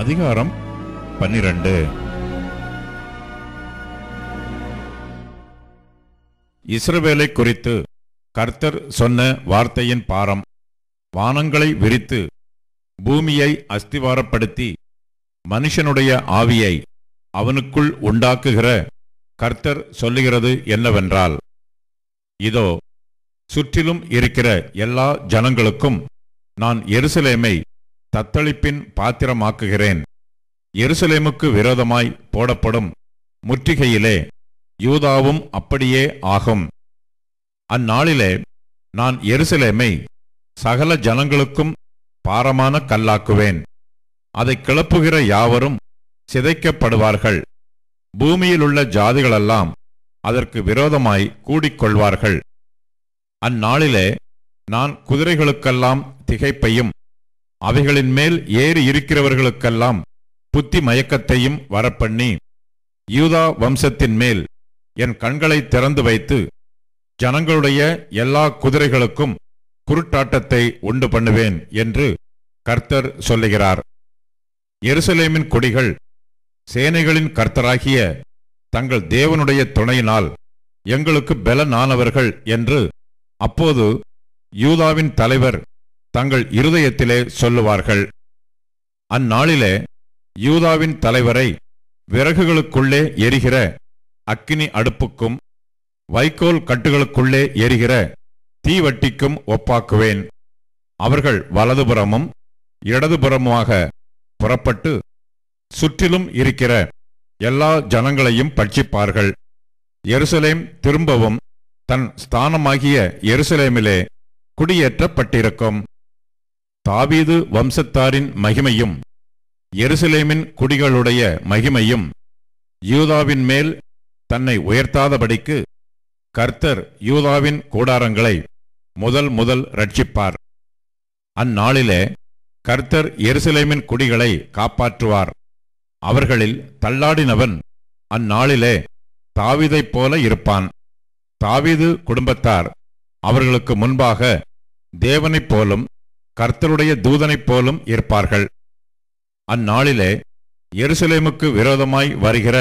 அதிகாரம் 12. இஸ்ரவேலை குறித்து கர்த்தர் சொன்ன வார்த்தையின் பாரம். வானங்களை விரித்து பூமியை அஸ்திவாரப்படுத்தி மனுஷனுடைய ஆவியை அவனுக்குள் உண்டாக்குகிற கர்த்தர் சொல்லுகிறது என்னவென்றால், இதோ சுற்றிலும் இருக்கிற எல்லா ஜனங்களுக்கும் நான் எருசலேமை தத்தளிப்பின் பாத்திரமாக்குகிறேன். எருசலேமுக்கு விரோதமாய் போடப்படும் முற்றுகையிலே யூதாவும் அப்படியே ஆகும். அந்நாளிலே நான் எருசலேமை சகல ஜனங்களுக்கும் பாரமான கல்லாக்குவேன். அதை கிளப்புகிற யாவரும் சிதைக்கப்படுவார்கள். பூமியிலுள்ள ஜாதிகளெல்லாம் அதற்கு விரோதமாய் கூடிக்கொள்வார்கள். அந்நாளிலே நான் குதிரைகளுக்கெல்லாம் திகைப்பையும் அவைகளின் மேல் ஏறி இருக்கிறவர்களுக்கெல்லாம் புத்தி மயக்கத்தையும் வரப்பண்ணி, யூதா வம்சத்தின் மேல் என் கண்களை திறந்து வைத்து ஜனங்களுடைய எல்லா குதிரைகளுக்கும் குருட்டாட்டத்தை உண்டு பண்ணுவேன் என்று கர்த்தர் சொல்லுகிறார். எருசலேமின் குடிகள் சேனைகளின் கர்த்தராகிய தங்கள் தேவனுடைய துணையினால் எங்களுக்கு பெலனானவர்கள் என்று அப்போது யூதாவின் தலைவர் தங்கள் இருதயத்திலே சொல்லுவார்கள். அந்நாளிலே யூதாவின் தலைவரை விறகுகளுக்குள்ளே எரிகிற அக்கினி அடுப்புக்கும் வைக்கோல் கட்டுகளுக்குள்ளே எரிகிற தீவட்டிக்கும் ஒப்பாக்குவேன். அவர்கள் வலதுபுறமும் இடதுபுறமுமாக புறப்பட்டு சுற்றிலும் இருக்கிற எல்லா ஜனங்களையும் பட்சிப்பார்கள். எருசலேம் திரும்பவும் தன் ஸ்தானமாகிய எருசலேமிலே குடியேற்றப்பட்டிருக்கும். தாவீது வம்சத்தாரின் மகிமையும் எருசலேமின் குடிகளுடைய மகிமையும் யூதாவின் மேல் தன்னை உயர்த்தாதபடிக்கு கர்த்தர் யூதாவின் கூடாரங்களை முதல் ரட்சிப்பார். அந்நாளிலே கர்த்தர் எருசலேமின் குடிகளை காப்பாற்றுவார். அவர்களில் தள்ளாடினவன் அந்நாளிலே தாவீதைப் போல இருப்பான். தாவீது குடும்பத்தார் அவர்களுக்கு முன்பாக தேவனைப் போலும் கர்த்தருடைய தூதனைப் போலும் இருப்பார்கள். அந்நாளிலே எருசலேமுக்கு விரோதமாய் வருகிற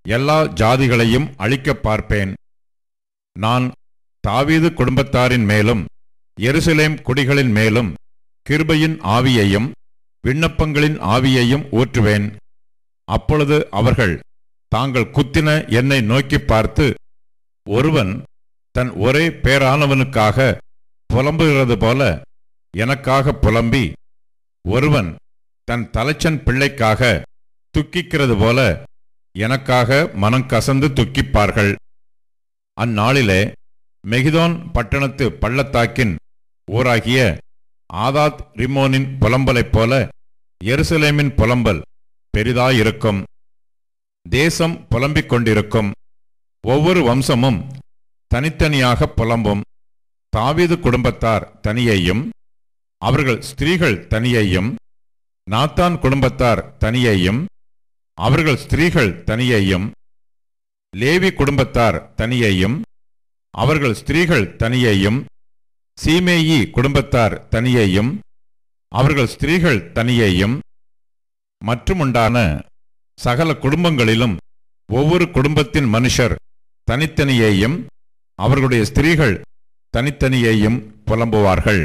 எல்லா ஜாதிகளையும் அழிக்கப் பார்ப்பேன். நான் தாவீது குடும்பத்தாரின் மேலும் எருசலேம் குடிகளின் மேலும் கிருபையின் ஆவியையும் விண்ணப்பங்களின் ஆவியையும் ஊற்றுவேன். அப்பொழுது அவர்கள் தாங்கள் குத்தின என்னை நோக்கி பார்த்து, ஒருவன் தன் ஒரே பேரானவனுக்காக புலம்புகிறது போல எனக்காக புலம்பி, ஒருவன் தன் தலைச்சன் பிள்ளைக்காக துக்கிக்கிறது போல எனக்காக மனங்கசந்து துக்கிப்பார்கள். அந்நாளிலே மெகிதோன் பட்டணத்து பள்ளத்தாக்கின் ஊராகிய ஆதாத் ரிமோனின் புலம்பலைப் போல எருசலேமின் புலம்பல் பெரிதாயிருக்கும். தேசம் புலம்பிக் கொண்டிருக்கும். ஒவ்வொரு வம்சமும் தனித்தனியாக புலம்பும். தாவீது குடும்பத்தார் தனியையும் அவர்கள் ஸ்திரீகள் தனியையும், நாத்தான் குடும்பத்தார் தனியையும் அவர்கள் ஸ்திரீகள் தனியையும், லேவி குடும்பத்தார் தனியையும் அவர்கள் ஸ்திரீகள் தனியையும், சீமேயி குடும்பத்தார் தனியையும் அவர்கள் ஸ்திரீகள் தனியையும், மற்றுமுண்டான சகல குடும்பங்களிலும் ஒவ்வொரு குடும்பத்தின் மனுஷர் தனித்தனியையும் அவர்களுடைய ஸ்திரீகள் தனித்தனியையும் புலம்புவார்கள்.